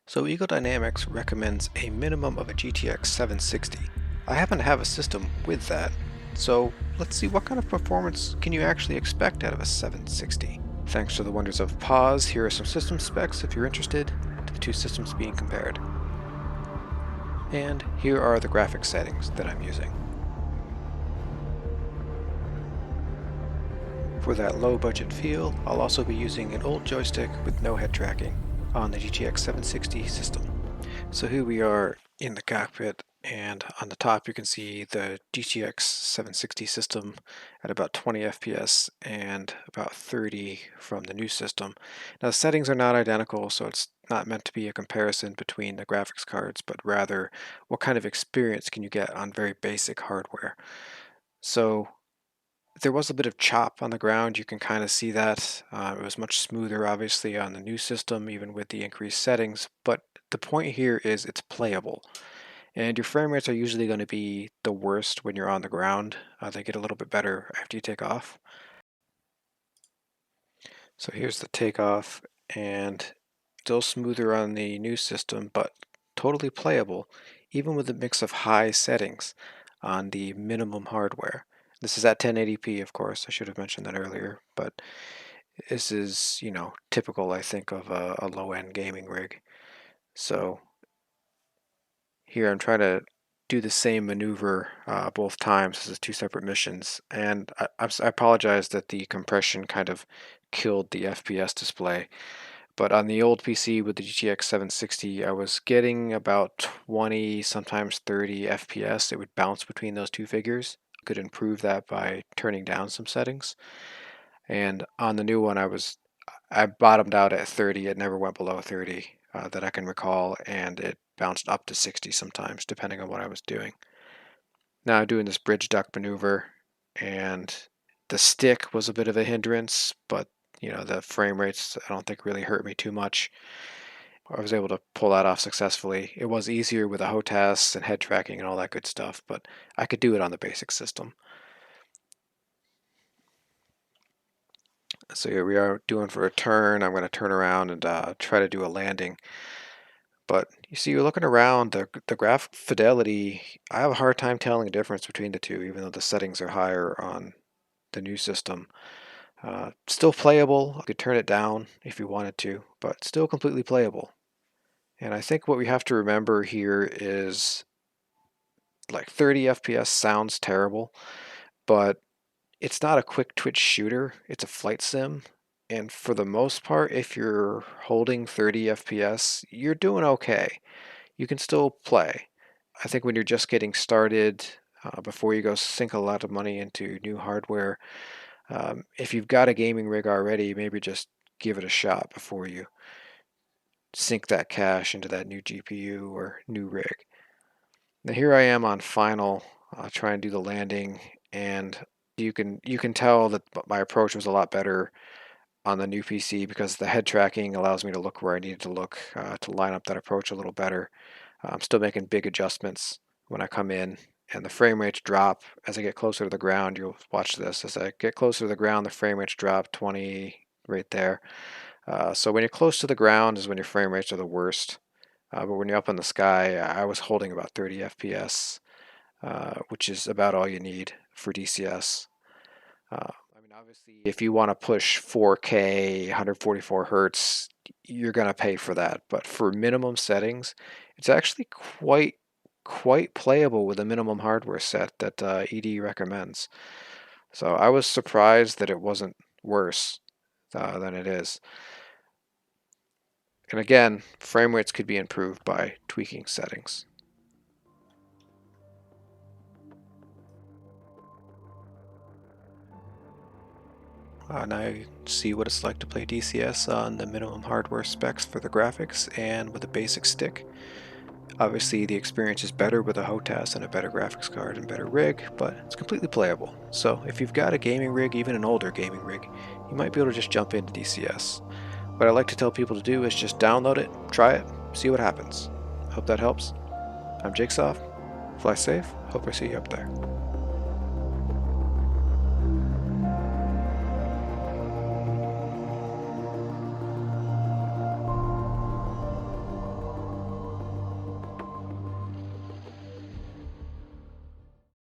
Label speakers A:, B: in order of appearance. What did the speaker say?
A: So Eagle Dynamics recommends a minimum of a GTX 760. I happen to have a system with that, so let's see what kind of performance can you actually expect out of a 760. Thanks to the wonders of pause, here are some system specs if you're interested, to the two systems being compared. And here are the graphics settings that I'm using. For that low budget feel, I'll also be using an old joystick with no head tracking on the GTX 760 system. So here we are in the cockpit, and on the top you can see the GTX 760 system at about 20 FPS and about 30 from the new system. Now the settings are not identical, so it's not meant to be a comparison between the graphics cards, but rather what kind of experience can you get on very basic hardware. So there was a bit of chop on the ground, you can kind of see that. It was much smoother obviously on the new system, even with the increased settings, but the point here is it's playable. And your frame rates are usually going to be the worst when you're on the ground. They get a little bit better after you take off. So here's the takeoff, and still smoother on the new system, but totally playable, even with a mix of high settings on the minimum hardware. This is at 1080p, of course. I should have mentioned that earlier, but this is, typical, I think, of a low-end gaming rig. So here I'm trying to do the same maneuver both times. This is two separate missions, and I apologize that the compression kind of killed the FPS display. But on the old PC with the GTX 760, I was getting about 20, sometimes 30 FPS. It would bounce between those two figures. I could improve that by turning down some settings. And on the new one, I bottomed out at 30. It never went below 30 that I can recall, and it bounced up to 60 sometimes, depending on what I was doing. Now I'm doing this bridge duck maneuver, and the stick was a bit of a hindrance, but the frame rates I don't think really hurt me too much. I was able to pull that off successfully. It was easier with the HOTAS and head tracking and all that good stuff, but I could do it on the basic system. So here we are doing for a turn. I'm going to turn around and try to do a landing. But you see, you're looking around, the graphic fidelity, I have a hard time telling the difference between the two, even though the settings are higher on the new system. Still playable. You could turn it down if you wanted to, but still completely playable. And I think what we have to remember here is like 30 FPS sounds terrible, but it's not a quick twitch shooter, it's a flight sim. And for the most part, if you're holding 30 FPS, you're doing okay. You can still play. I think when you're just getting started, before you go sink a lot of money into new hardware, if you've got a gaming rig already, maybe just give it a shot before you sink that cash into that new GPU or new rig. Now here I am on final, trying to do the landing, and you can tell that my approach was a lot better on the new PC because the head tracking allows me to look where I needed to look to line up that approach a little better. I'm still making big adjustments when I come in, and the frame rates drop as I get closer to the ground. You'll watch this. As I get closer to the ground, the frame rates drop 20 right there. So when you're close to the ground is when your frame rates are the worst. But when you're up in the sky, I was holding about 30 FPS, which is about all you need for DCS. I mean, obviously, if you want to push 4K, 144 hertz, you're going to pay for that. But for minimum settings, it's actually quite playable with a minimum hardware set that ED recommends. So I was surprised that it wasn't worse than it is. And again, frame rates could be improved by tweaking settings. Now you see what it's like to play DCS on the minimum hardware specs for the graphics and with a basic stick. Obviously the experience is better with a HOTAS and a better graphics card and better rig, but it's completely playable. So if you've got a gaming rig, even an older gaming rig, you might be able to just jump into DCS. What I like to tell people to do is just download it, try it, see what happens. Hope that helps. I'm Jigsaw. Fly safe. Hope I see you up there.